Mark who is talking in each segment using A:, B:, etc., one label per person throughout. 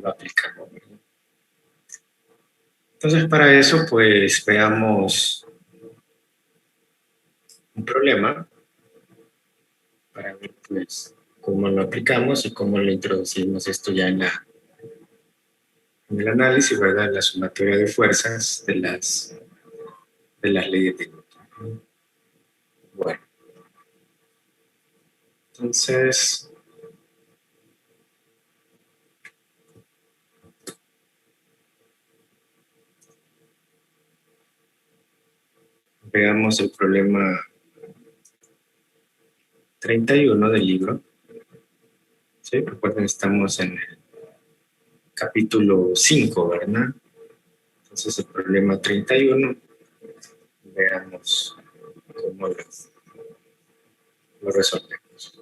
A: lo aplicamos. Entonces, para eso, pues, veamos un problema para ver, pues, cómo lo aplicamos y cómo lo introducimos esto ya en el análisis, ¿verdad? La sumatoria de fuerzas de las leyes de Newton. Bueno, entonces, veamos el problema 31 del libro. ¿Sí? Recuerden, estamos en el capítulo 5, ¿verdad? Entonces, el problema 31, veamos cómo lo resolvemos.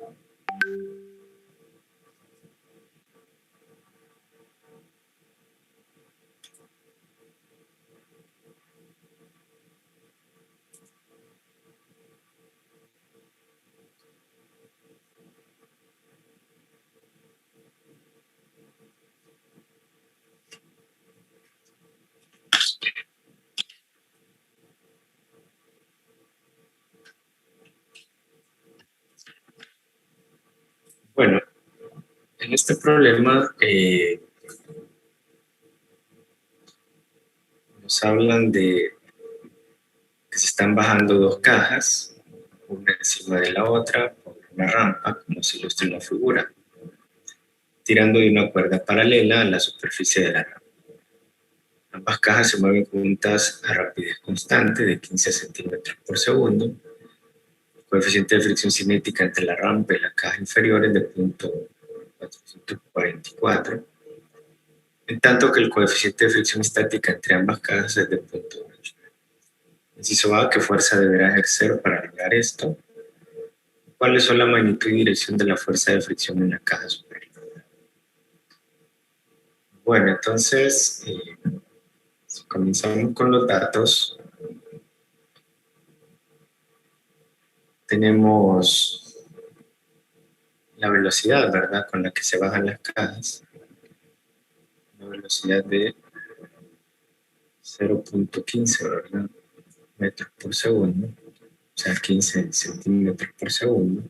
A: Bueno, en este problema nos hablan de que se están bajando dos cajas, una encima de la otra, por una rampa, como se ilustra en la figura, tirando de una cuerda paralela a la superficie de la rampa. Ambas cajas se mueven juntas a rapidez constante de 15 centímetros por segundo. El coeficiente de fricción cinética entre la rampa y la caja inferior es de 0.444, en tanto que el coeficiente de fricción estática entre ambas cajas es de 0.8. Inciso A, ¿qué fuerza deberá ejercer para lograr esto? ¿Cuáles son la magnitud y dirección de la fuerza de fricción en la caja superior? Bueno, entonces, si comenzamos con los datos, tenemos la velocidad, ¿verdad?, con la que se bajan las cajas, una velocidad de 0.15, ¿verdad?, metros por segundo, o sea, 15 centímetros por segundo.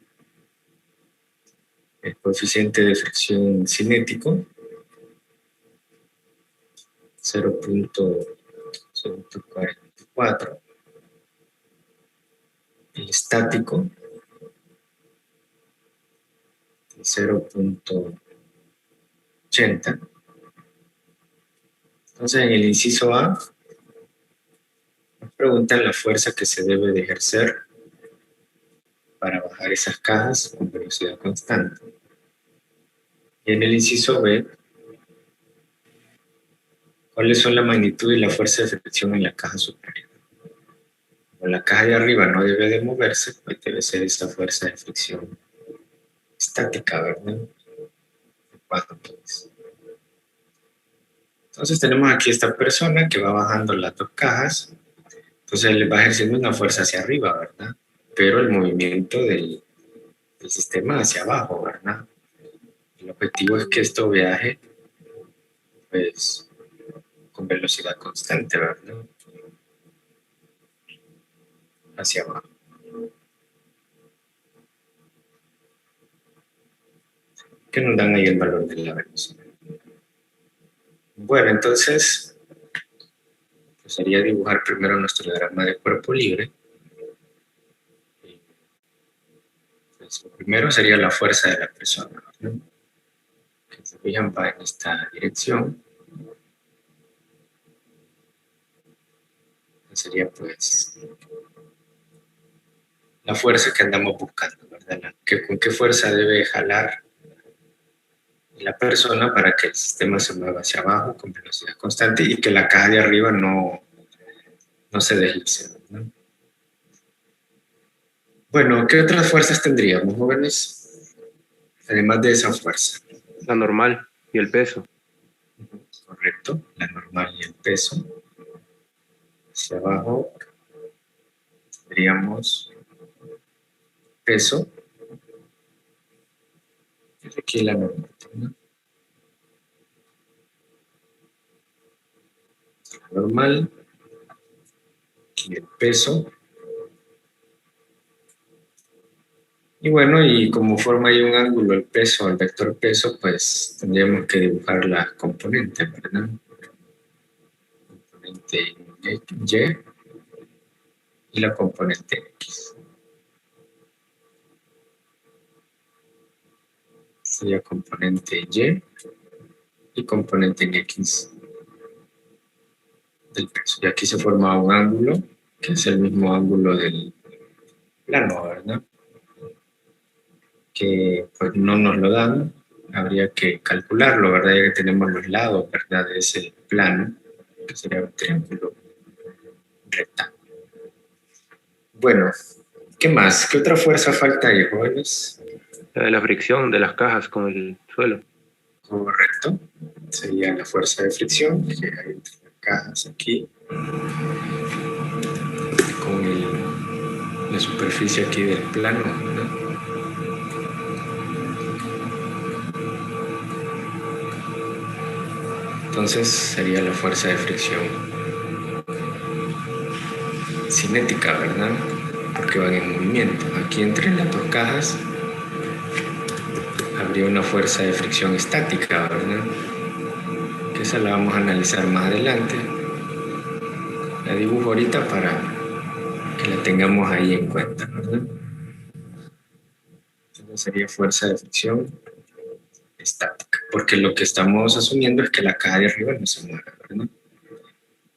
A: El coeficiente de fricción cinético, 0.44. El estático, 0.80. Entonces, en el inciso A, nos preguntan la fuerza que se debe de ejercer para bajar esas cajas con velocidad constante. Y en el inciso B, ¿cuáles son la magnitud y la fuerza de fricción en la caja superior? Como la caja de arriba no debe de moverse, pues debe ser esa fuerza de fricción estática, ¿verdad? Entonces tenemos aquí esta persona que va bajando las dos cajas, entonces le va ejerciendo una fuerza hacia arriba, ¿verdad? Pero el movimiento del sistema hacia abajo, ¿verdad? El objetivo es que esto viaje, pues, con velocidad constante, ¿verdad? Hacia abajo. Que nos dan ahí el valor de la velocidad. Bueno, entonces, pues sería dibujar primero nuestro diagrama de cuerpo libre. Pues, lo primero sería la fuerza de la persona, ¿verdad? Que se fijan, va en esta dirección. Sería, pues, la fuerza que andamos buscando, ¿verdad? ¿Con qué fuerza debe jalar la persona para que el sistema se mueva hacia abajo con velocidad constante y que la caja de arriba no se deslice, ¿verdad? Bueno, ¿qué otras fuerzas tendríamos, jóvenes? Además de esa fuerza.
B: La normal y el peso.
A: Correcto, la normal y el peso. Hacia abajo tendríamos peso. Y aquí la normal, ¿no? normal y el peso. Y bueno, y como forma ahí un ángulo el peso, el vector peso, pues tendríamos que dibujar las componentes, ¿verdad? Componente Y y la componente X. Sería componente y componente en X del peso. Y aquí se forma un ángulo, que es el mismo ángulo del plano, ¿verdad? Que pues no nos lo dan, habría que calcularlo, ¿verdad? Ya que tenemos los lados, ¿verdad? De ese plano, que sería un triángulo rectángulo. Bueno, ¿qué más? ¿Qué otra fuerza falta ahí, jóvenes?
B: La de la fricción de las cajas con el suelo.
A: Correcto. Sería la fuerza de fricción que hay entre las cajas aquí, con la superficie aquí del plano, ¿no? Entonces sería la fuerza de fricción cinética, ¿verdad? Porque van en movimiento. Aquí entre las dos cajas habría una fuerza de fricción estática, ¿verdad? Que esa la vamos a analizar más adelante. La dibujo ahorita para que la tengamos ahí en cuenta, ¿verdad? Entonces sería fuerza de fricción estática, porque lo que estamos asumiendo es que la caja de arriba no se mueve, ¿verdad?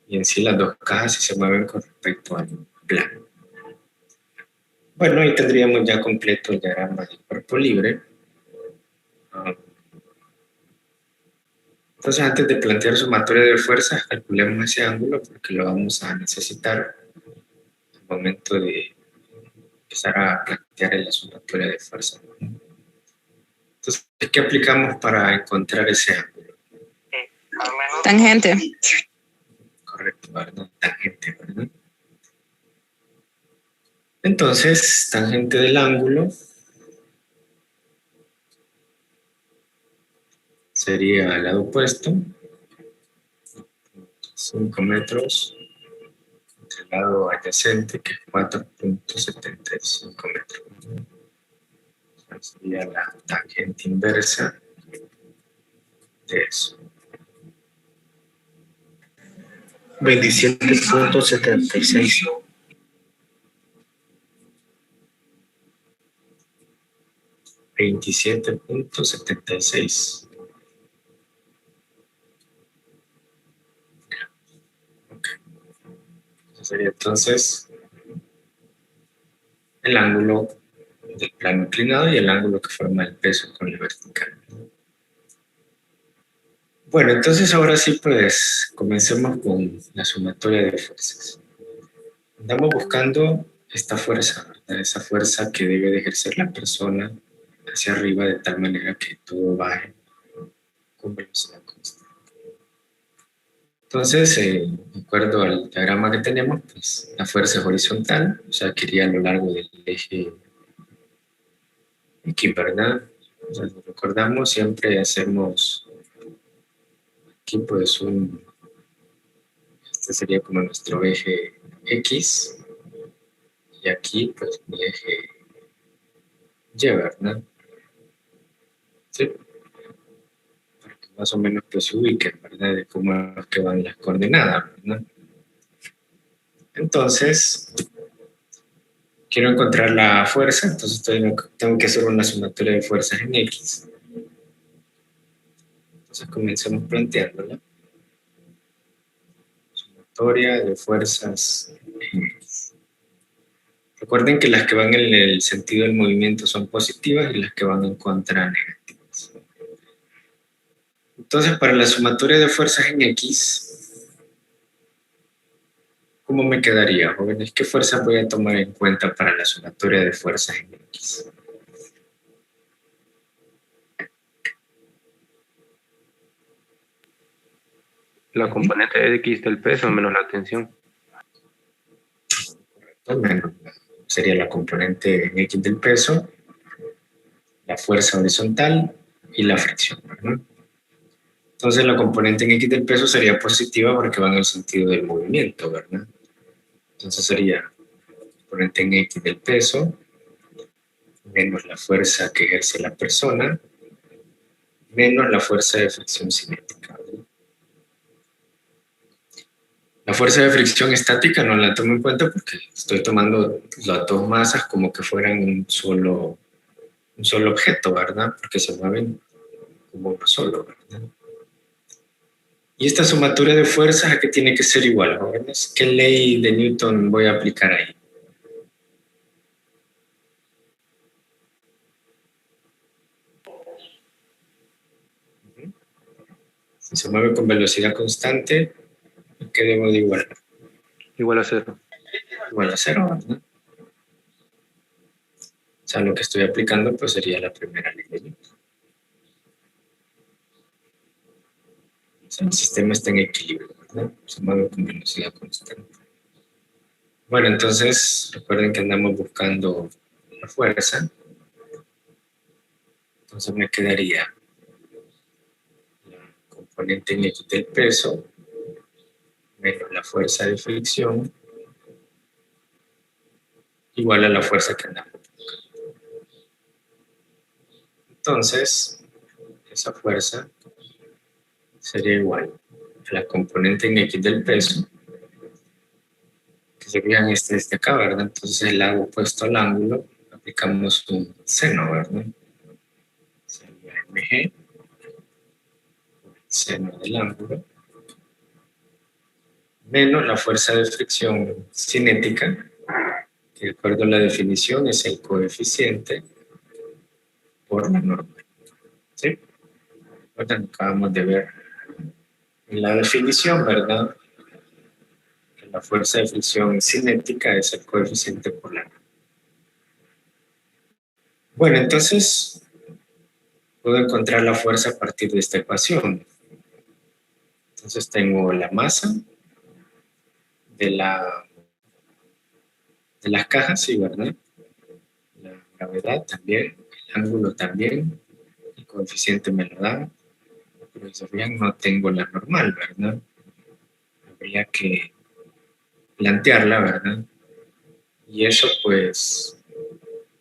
A: Y en sí las dos cajas sí se mueven con respecto al plano. Bueno, ahí tendríamos ya completo el diagrama del cuerpo libre. Entonces, antes de plantear sumatoria de fuerzas, calculemos ese ángulo porque lo vamos a necesitar al momento de empezar a plantear la sumatoria de fuerzas. Entonces, ¿qué aplicamos para encontrar ese ángulo?
C: Tangente.
A: Correcto, ¿verdad? Tangente, ¿verdad? Entonces, tangente del ángulo sería el lado opuesto, 5 metros, entre el lado adyacente, que es 4.75 metros. Sería la tangente inversa de eso.
D: 27.76.
A: 27.76. Okay. Sería entonces el ángulo del plano inclinado y el ángulo que forma el peso con el vertical. Bueno, entonces ahora sí, pues comencemos con la sumatoria de fuerzas. Andamos buscando esta fuerza, ¿verdad? Esa fuerza que debe de ejercer la persona hacia arriba de tal manera que todo baje con velocidad constante. Entonces, de acuerdo al diagrama que tenemos, pues la fuerza es horizontal, o sea, que iría a lo largo del eje X, ¿verdad? O sea, si recordamos, siempre hacemos aquí pues este sería como nuestro eje X, y aquí pues mi eje Y, ¿verdad? Sí, para que más o menos pues se ubiquen, ¿verdad? De cómo es que van las coordenadas, ¿verdad? Entonces, quiero encontrar la fuerza, entonces tengo que hacer una sumatoria de fuerzas en X. Entonces comencemos planteándola. Sumatoria de fuerzas en X. Recuerden que las que van en el sentido del movimiento son positivas y las que van en contra negativas. Entonces, para la sumatoria de fuerzas en X, ¿cómo me quedaría, jóvenes? ¿Qué fuerza voy a tomar en cuenta para la sumatoria de fuerzas en X?
B: La componente X del peso menos la tensión.
A: Menos sería la componente en X del peso, la fuerza horizontal y la fricción, ¿verdad? Entonces la componente en X del peso sería positiva porque va en el sentido del movimiento, ¿verdad? Entonces sería componente en X del peso menos la fuerza que ejerce la persona menos la fuerza de fricción cinética, ¿verdad? La fuerza de fricción estática no la tomo en cuenta porque estoy tomando las dos masas como que fueran un solo objeto, ¿verdad? Porque se mueven como uno solo, ¿verdad? Y esta sumatoria de fuerzas, ¿a qué tiene que ser igual, jóvenes? ¿Qué ley de Newton voy a aplicar ahí? Si se mueve con velocidad constante, ¿qué debo de igualar?
B: Igual a 0.
A: Igual a 0, ¿verdad? O sea, lo que estoy aplicando pues sería la primera ley de Newton. O sea, el sistema está en equilibrio, ¿verdad? Se mueve con velocidad constante. Bueno, entonces recuerden que andamos buscando la fuerza. Entonces me quedaría la componente en X del peso menos la fuerza de fricción igual a la fuerza que andamos buscando. Entonces, esa fuerza sería igual a la componente en X del peso, que serían desde acá, ¿verdad? Entonces el lado opuesto al ángulo, aplicamos un seno, ¿verdad? Sería mg, seno del ángulo, menos la fuerza de fricción cinética, que de acuerdo a la definición es el coeficiente por la normal. ¿Sí? Ahorita acabamos de ver en la definición, ¿verdad? Que la fuerza de fricción cinética es el coeficiente por la normal. Bueno, entonces puedo encontrar la fuerza a partir de esta ecuación. Entonces tengo la masa de las cajas, sí, ¿verdad? La gravedad también, el ángulo también, el coeficiente me lo da, pero si se fijan no tengo la normal, ¿verdad? Habría que plantearla, ¿verdad? Y eso pues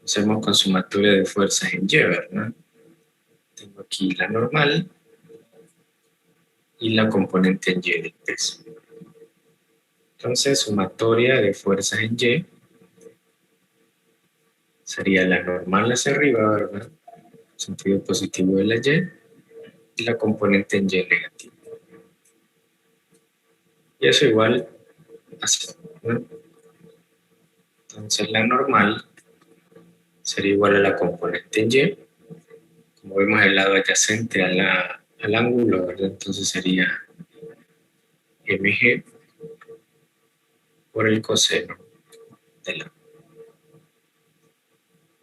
A: hacemos con sumatoria de fuerzas en Y, ¿verdad? Tengo aquí la normal y la componente en Y del peso. Entonces, sumatoria de fuerzas en Y sería la normal hacia arriba, ¿verdad? Sentido positivo de la y la componente en Y negativa. Y eso igual a 0, ¿no? Entonces la normal sería igual a la componente en Y. Como vemos el lado adyacente al ángulo, ¿verdad? Entonces sería mg por el coseno del ángulo.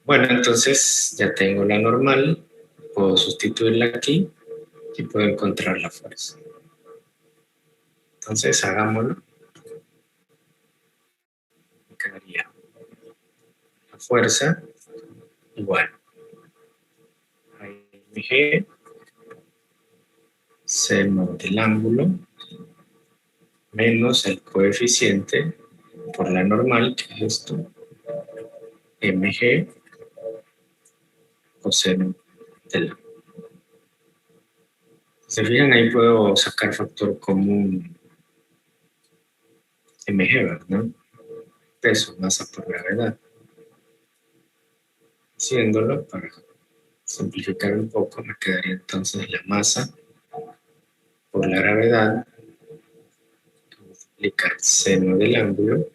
A: Bueno, entonces ya tengo la normal, puedo sustituirla aquí y puedo encontrar la fuerza. Entonces hagámoslo. Me quedaría la fuerza igual a mg seno del ángulo menos el coeficiente por la normal, que es esto, mg coseno del ángulo. Se fijan, ahí puedo sacar factor común mg, ¿verdad? Peso, masa por gravedad. Haciéndolo, para simplificar un poco, me quedaría entonces la masa por la gravedad, que multiplica el seno del ángulo,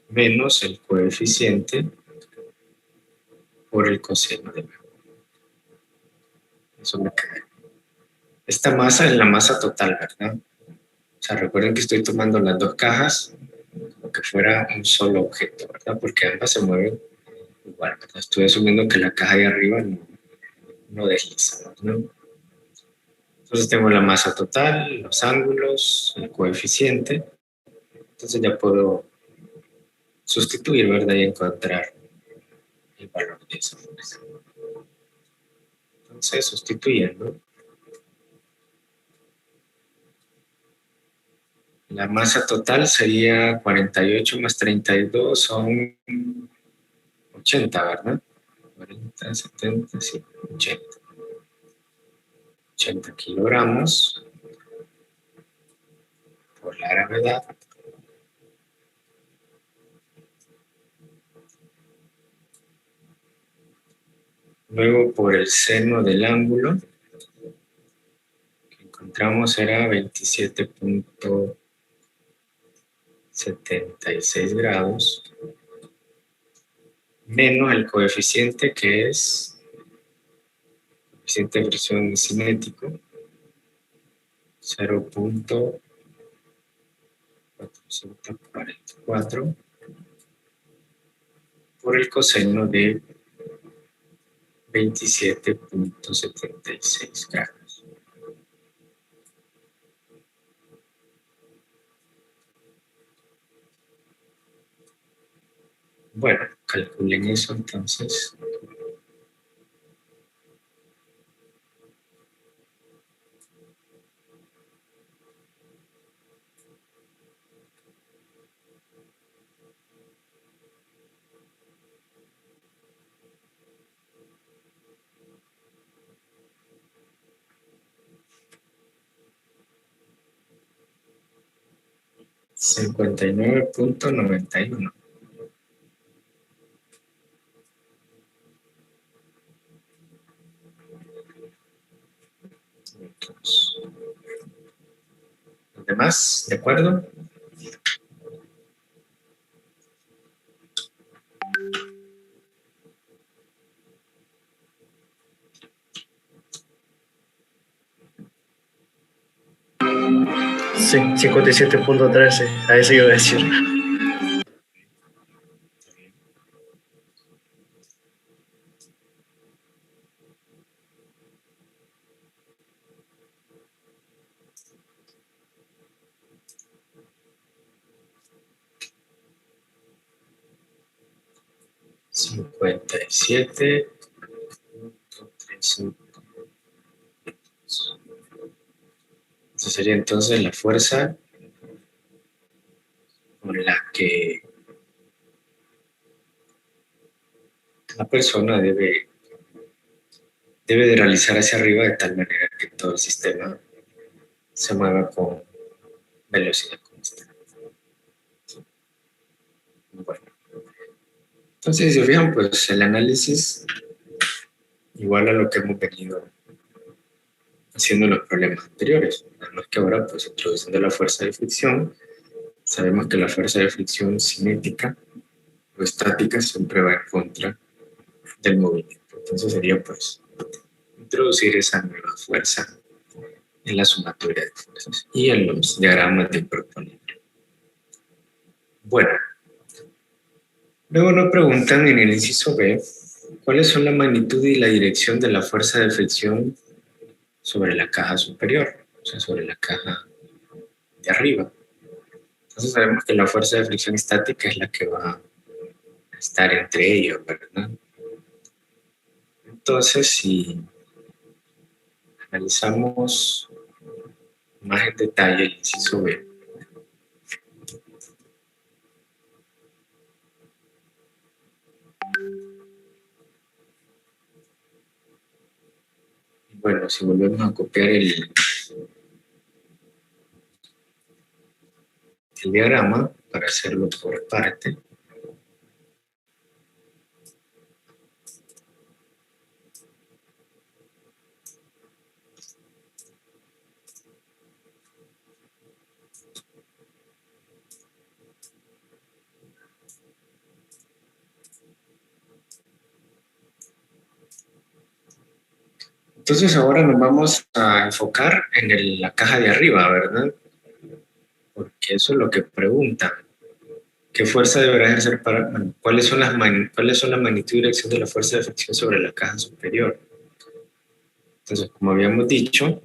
A: menos el coeficiente por el coseno del ángulo. Eso me queda. Esta masa es la masa total, ¿verdad? O sea, recuerden que estoy tomando las dos cajas como que fuera un solo objeto, ¿verdad? Porque ambas se mueven igual, ¿verdad? Estoy asumiendo que la caja de arriba no desliza, ¿no? Entonces tengo la masa total, los ángulos, el coeficiente. Entonces ya puedo sustituir, ¿verdad? Y encontrar el valor de esa fuerza. Entonces, sustituyendo, La masa total sería 48 más 32 son 80, ¿verdad? 40, 70, sí, 80. 80 kilogramos por la gravedad. Luego por el seno del ángulo, que encontramos era 27.76 grados, menos el coeficiente que es coeficiente de fricción cinético, 0.444 por el coseno de 27.76 grados. Bueno, calculen eso entonces. $59.91. ¿Los demás? ¿De acuerdo?
D: Sí, 57.13. A eso iba a decir.
A: Cincuenta y siete. Esa sería entonces la fuerza con la que la persona debe de realizar hacia arriba de tal manera que todo el sistema se mueva con velocidad constante. Bueno, entonces si se fijan, pues el análisis igual a lo que hemos venido haciendo en los problemas anteriores. Nada más que ahora, pues introduciendo la fuerza de fricción, sabemos que la fuerza de fricción cinética o estática siempre va en contra del movimiento. Entonces sería pues introducir esa nueva fuerza en la sumatoria de fuerzas y en los diagramas de proponente. Bueno, luego nos preguntan en el inciso B, ¿cuáles son la magnitud y la dirección de la fuerza de fricción sobre la caja superior? O sea, sobre la caja de arriba. Entonces sabemos que la fuerza de fricción estática es la que va a estar entre ellos, ¿verdad? Entonces, si analizamos más en detalle el inciso B, bueno, si volvemos a copiar el diagrama para hacerlo por parte, entonces ahora nos vamos a enfocar en la caja de arriba, ¿verdad? Porque eso es lo que preguntan. ¿Qué fuerza deberá ejercer para... Bueno, ¿cuáles son la magnitud y dirección de la fuerza de fricción sobre la caja superior? Entonces, como habíamos dicho,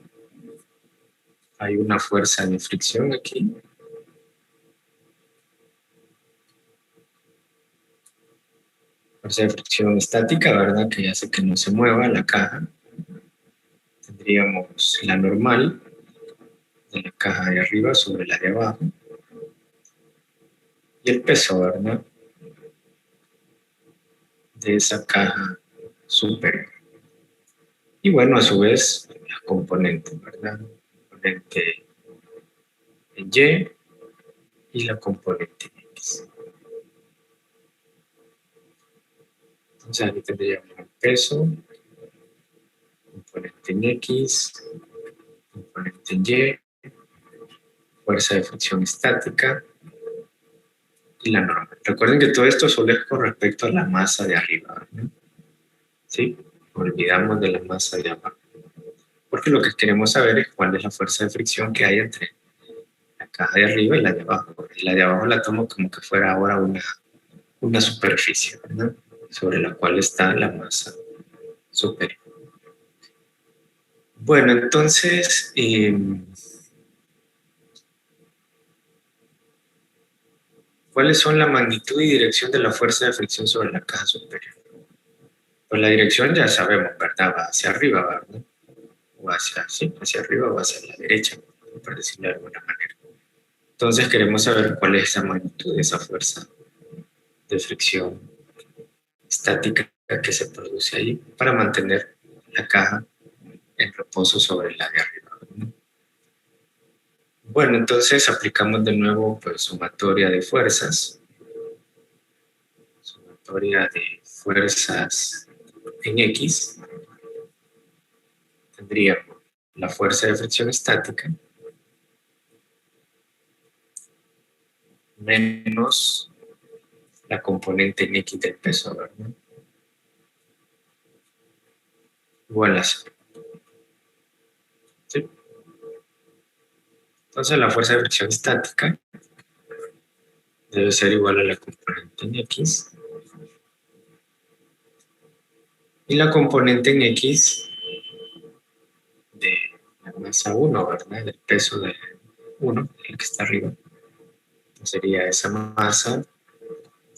A: hay una fuerza de fricción aquí. Fuerza de fricción estática, ¿verdad? Que hace que no se mueva la caja. Tendríamos la normal de la caja de arriba sobre la de abajo. y el peso, ¿verdad? De esa caja superior. Y bueno, a su vez, las componentes, ¿verdad? La componente en Y y la componente en X. Entonces aquí tendríamos el peso, componente en X, componente en Y, fuerza de fricción estática y la norma. Recuerden que todo esto solo es con respecto a la masa de arriba, ¿no? ¿Sí? Olvidamos de la masa de abajo. Porque lo que queremos saber es cuál es la fuerza de fricción que hay entre la caja de arriba y la de abajo. Y la de abajo la tomo como que fuera ahora una superficie, ¿verdad? Sobre la cual está la masa superior. Bueno, entonces, ¿cuáles son la magnitud y dirección de la fuerza de fricción sobre la caja superior? Pues la dirección ya sabemos, ¿verdad? Va hacia arriba, ¿verdad? O hacia, sí, hacia arriba o hacia la derecha, por decirlo de alguna manera. Entonces queremos saber cuál es esa magnitud de esa fuerza de fricción estática que se produce ahí para mantener la caja en reposo sobre la de arriba, ¿no? Bueno, entonces aplicamos de nuevo pues sumatoria de fuerzas. Sumatoria de fuerzas en X. Tendríamos la fuerza de fricción estática menos la componente en X del peso, ¿verdad? Igual a 0. ¿Sí? Entonces la fuerza de fricción estática debe ser igual a la componente en X. Y la componente en X de la masa 1, ¿verdad? Del peso de 1, el que está arriba. Sería esa masa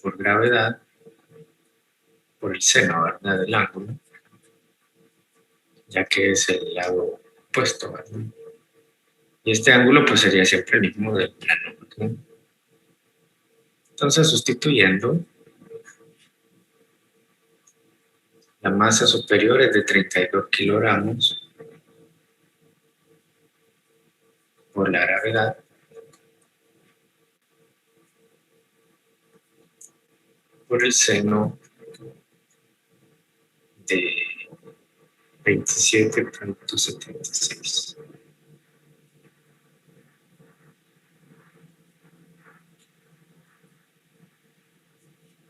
A: por gravedad por el seno, ¿verdad? Del ángulo, ya que es el lado opuesto, ¿verdad? Y este ángulo pues sería siempre el mismo del plano, ¿verdad? Entonces, sustituyendo, la masa superior es de 32 kilogramos por la gravedad por el seno de 27.76.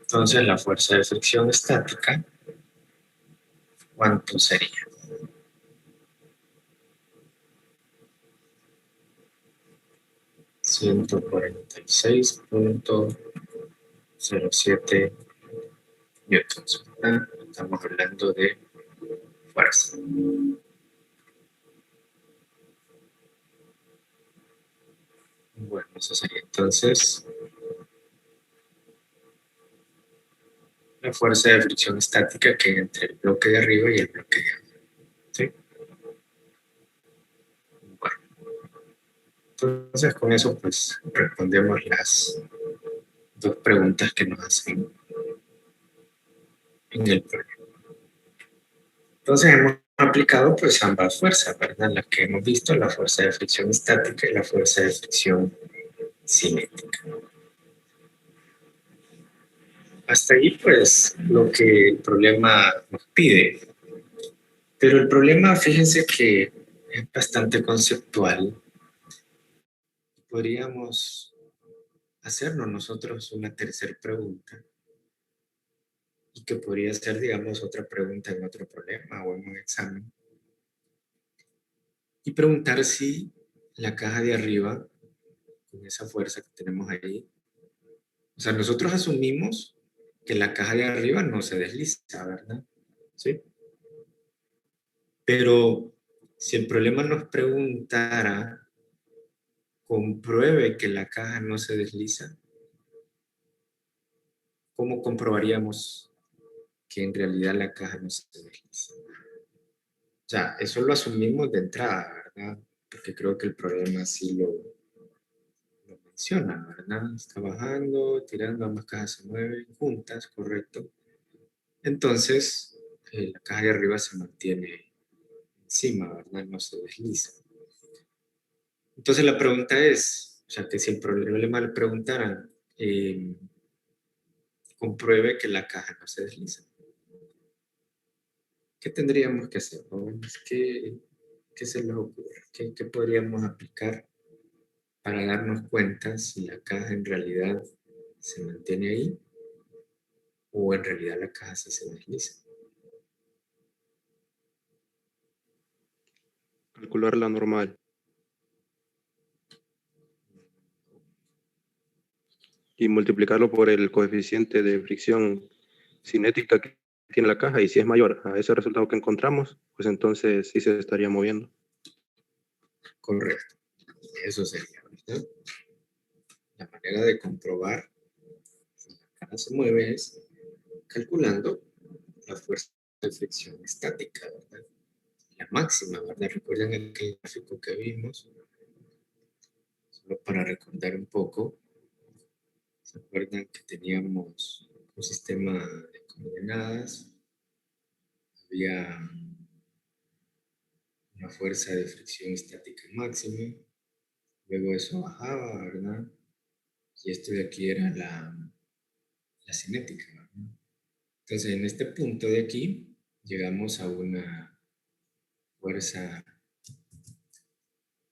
A: Entonces, la fuerza de fricción estática, ¿cuánto sería? ...146.07 newtons, ¿verdad? Estamos hablando de fuerza. Bueno, eso sería entonces la fuerza de fricción estática que hay entre el bloque de arriba y el bloque de abajo. ¿Sí? Bueno, entonces con eso pues respondemos las dos preguntas que nos hacen en el problema. Entonces hemos aplicado pues ambas fuerzas, ¿verdad? Las que hemos visto, la fuerza de fricción estática y la fuerza de fricción cinética. Hasta ahí pues lo que el problema nos pide. Pero el problema, fíjense que es bastante conceptual. Podríamos hacernos nosotros una tercera pregunta y que podría ser, digamos, otra pregunta en otro problema o en un examen. Y preguntar si la caja de arriba, con esa fuerza que tenemos ahí, o sea, nosotros asumimos que la caja de arriba no se desliza, ¿verdad? ¿Sí? Pero si el problema nos preguntara, compruebe que la caja no se desliza, ¿cómo comprobaríamos que en realidad la caja no se desliza? O sea, eso lo asumimos de entrada, ¿verdad? Porque creo que el problema sí lo menciona, ¿verdad? Está bajando, tirando, ambas cajas se mueven juntas, correcto. Entonces, la caja de arriba se mantiene encima, ¿verdad? No se desliza. Entonces la pregunta es, o sea, que si el problema le preguntaran, compruebe que la caja no se desliza. ¿Qué tendríamos que hacer? ¿Qué se les ocurre? ¿Qué podríamos aplicar para darnos cuenta si la caja en realidad se mantiene ahí o en realidad la caja sí se desliza?
B: Calcular la normal. Y multiplicarlo por el coeficiente de fricción cinética que tiene la caja, y si es mayor a ese resultado que encontramos, pues entonces sí se estaría moviendo.
A: Correcto. Eso sería, ¿verdad? La manera de comprobar si la caja se mueve es calculando la fuerza de fricción estática, ¿verdad? La máxima, ¿verdad? Recuerden el gráfico que vimos, solo para recordar un poco. ¿Se acuerdan que teníamos un sistema de coordenadas? Había una fuerza de fricción estática máxima, luego eso bajaba, ¿verdad? Y esto de aquí era la cinética, ¿verdad? Entonces, en este punto de aquí, llegamos a una fuerza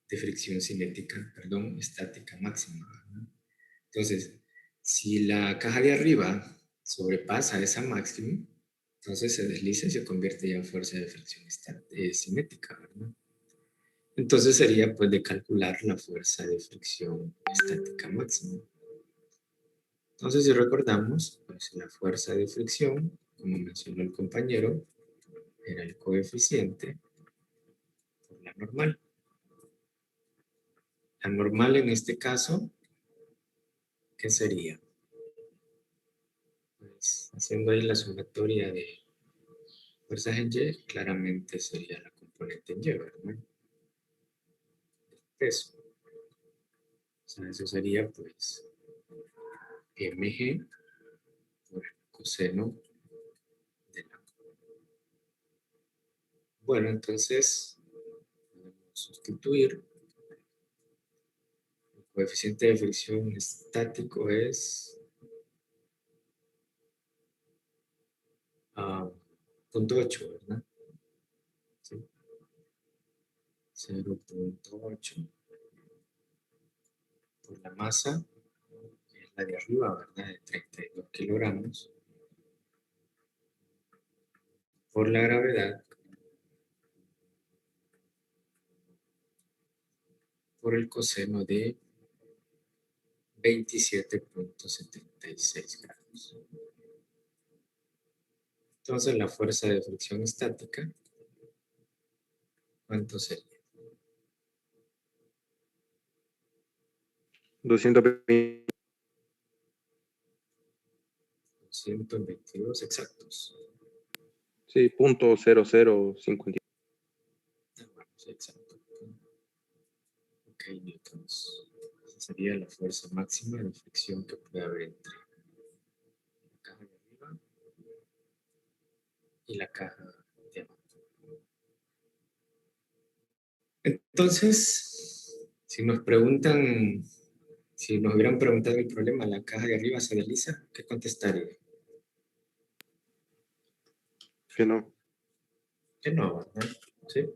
A: de fricción cinética, perdón, estática máxima, ¿verdad? Entonces, si la caja de arriba sobrepasa esa máxima, entonces se desliza y se convierte ya en fuerza de fricción cinética, ¿verdad? Entonces sería pues de calcular la fuerza de fricción estática máxima. Entonces si recordamos, pues la fuerza de fricción, como mencionó el compañero, era el coeficiente por la normal. La normal en este caso, ¿qué sería? Pues haciendo ahí la sumatoria de fuerzas en Y, claramente sería la componente en Y, ¿verdad? Peso. O sea, eso sería pues mg por el coseno de la. Bueno, entonces podemos sustituir. El coeficiente de fricción estático es 0.8, ¿verdad? Sí. 0.8 por la masa, que es la de arriba, ¿verdad? De 32 kilogramos, por la gravedad, por el coseno de 27.76 grados. Entonces la fuerza de fricción estática, ¿cuánto sería?
B: 220.
A: 222 exactos.
B: Sí, 0.0050.
A: Bueno, sí, exacto. Ok, newtons. Esa sería la fuerza máxima de fricción que puede haber entre la caja de arriba y la caja de abajo. Entonces, si nos preguntan, si nos hubieran preguntado el problema, ¿la caja de arriba se desliza? ¿Qué contestaría?
B: Que no.
A: Que no, ¿verdad? ¿Sí?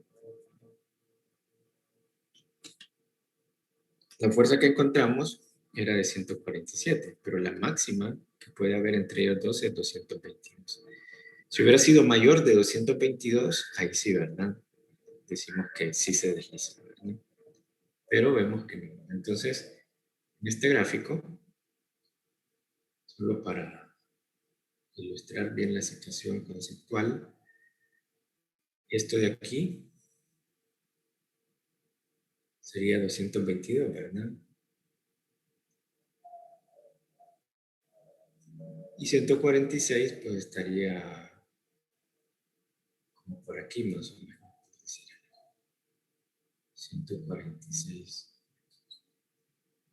A: La fuerza que encontramos era de 147, pero la máxima que puede haber entre ellos dos es 222. Si hubiera sido mayor de 222, ahí sí, ¿verdad? Decimos que sí se desliza, ¿verdad? Pero vemos que no. Entonces, en este gráfico, solo para ilustrar bien la situación conceptual, esto de aquí sería 222, ¿verdad? Y 146 pues estaría como por aquí más o menos. Es decir, 146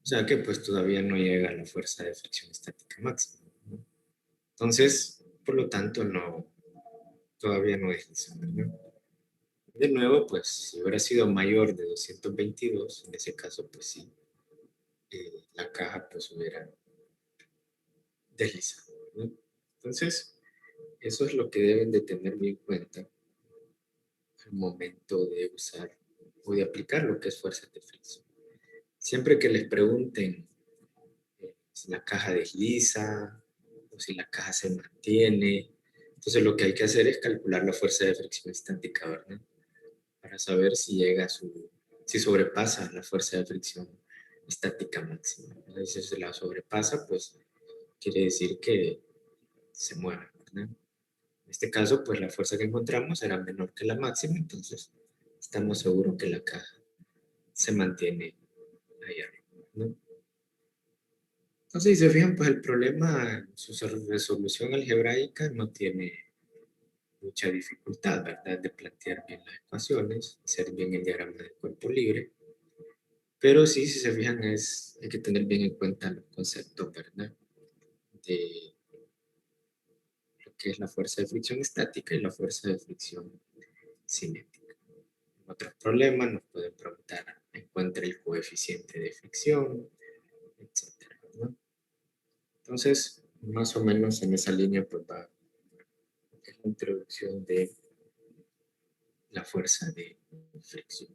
A: O sea que pues todavía no llega a la fuerza de fricción estática máxima, ¿no? Entonces, por lo tanto, todavía no desliza, ¿verdad? De nuevo, pues si hubiera sido mayor de 222, en ese caso, pues sí, la caja pues hubiera deslizado, ¿verdad? Entonces, eso es lo que deben de tener muy en cuenta al momento de usar o de aplicar lo que es fuerza de fricción. Siempre que les pregunten si la caja desliza o si la caja se mantiene, entonces lo que hay que hacer es calcular la fuerza de fricción estática, ¿verdad? Para saber si sobrepasa la fuerza de fricción estática máxima. Si se la sobrepasa, pues quiere decir que se mueve, ¿verdad? En este caso, pues la fuerza que encontramos era menor que la máxima, entonces estamos seguros que la caja se mantiene ahí arriba, ¿no? Entonces, si se fijan, pues el problema, su resolución algebraica no tiene mucha dificultad, ¿verdad? De plantear bien las ecuaciones, hacer bien el diagrama de cuerpo libre. Pero sí, si se fijan, hay que tener bien en cuenta los conceptos, ¿verdad? De lo que es la fuerza de fricción estática y la fuerza de fricción cinética. En otros problemas nos pueden preguntar, encuentra el coeficiente de fricción, etcétera, ¿no? Entonces, más o menos en esa línea, pues va es la introducción de la fuerza de fricción.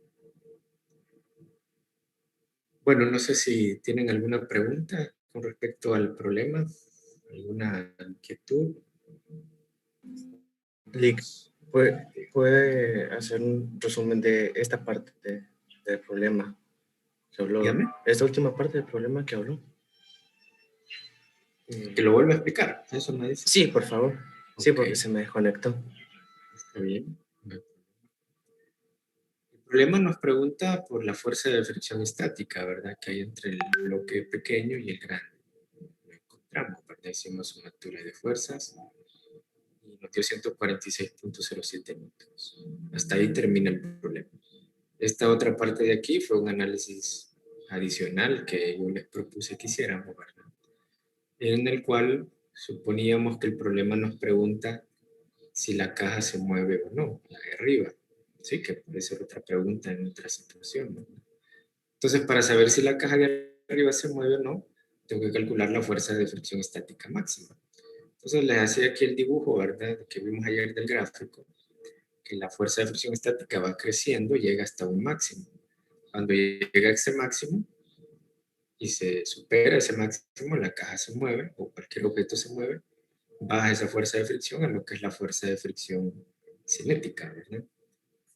A: Bueno, no sé si tienen alguna pregunta con respecto al problema, alguna inquietud.
D: Lick, ¿puede hacer un resumen de esta parte del problema que habló?
A: Dígame.
D: Esta última parte del problema que habló.
A: Que lo vuelva a explicar, eso me dice.
D: Sí, por favor. Sí, porque
A: Ok.
D: se me desconectó.
A: Está bien. El problema nos pregunta por la fuerza de fricción estática, ¿verdad? Que hay entre el bloque pequeño y el grande. Lo encontramos, ¿verdad? Hicimos una altura de fuerzas y nos dio 146.07 newtons. Hasta ahí termina el problema. Esta otra parte de aquí fue un análisis adicional que yo les propuse que hiciéramos, ¿verdad? En el cual suponíamos que el problema nos pregunta si la caja se mueve o no, la de arriba. Sí, que puede ser otra pregunta en otra situación, ¿no? Entonces, para saber si la caja de arriba se mueve o no, tengo que calcular la fuerza de fricción estática máxima. Entonces, les hacía aquí el dibujo, ¿verdad? Que vimos ayer del gráfico, que la fuerza de fricción estática va creciendo y llega hasta un máximo. Cuando llega a ese máximo y se supera ese máximo, la caja se mueve o cualquier objeto se mueve, baja esa fuerza de fricción a lo que es la fuerza de fricción cinética, ¿verdad?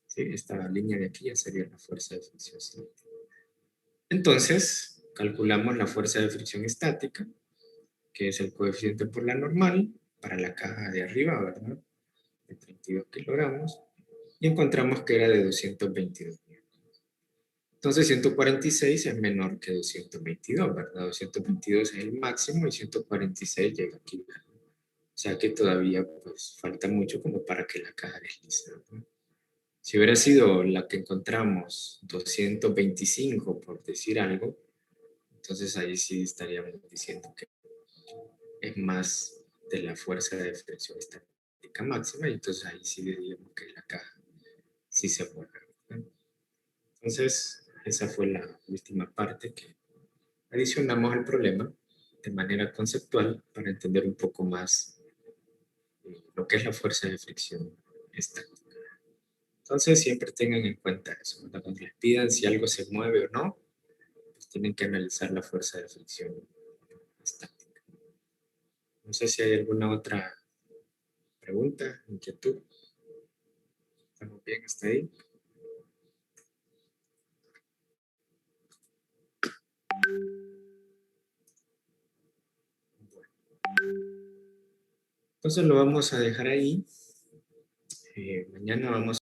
A: Sí, esta línea de aquí ya sería la fuerza de fricción cinética. Entonces, calculamos la fuerza de fricción estática, que es el coeficiente por la normal, para la caja de arriba, ¿verdad? De 32 kilogramos, y encontramos que era de 222. Entonces 146 es menor que 222, ¿verdad? 222 es el máximo y 146 llega aquí. O sea que todavía pues falta mucho como para que la caja deslice, ¿verdad? Si hubiera sido la que encontramos 225, por decir algo, entonces ahí sí estaríamos diciendo que es más de la fuerza de fricción estática máxima y entonces ahí sí diríamos que la caja sí se mueve, ¿verdad? Entonces, esa fue la última parte que adicionamos al problema de manera conceptual para entender un poco más lo que es la fuerza de fricción estática. Entonces, siempre tengan en cuenta eso, ¿verdad? Cuando les pidan si algo se mueve o no, pues tienen que analizar la fuerza de fricción estática. No sé si hay alguna otra pregunta, inquietud. ¿Estamos bien hasta ahí? Entonces lo vamos a dejar ahí. Mañana vamos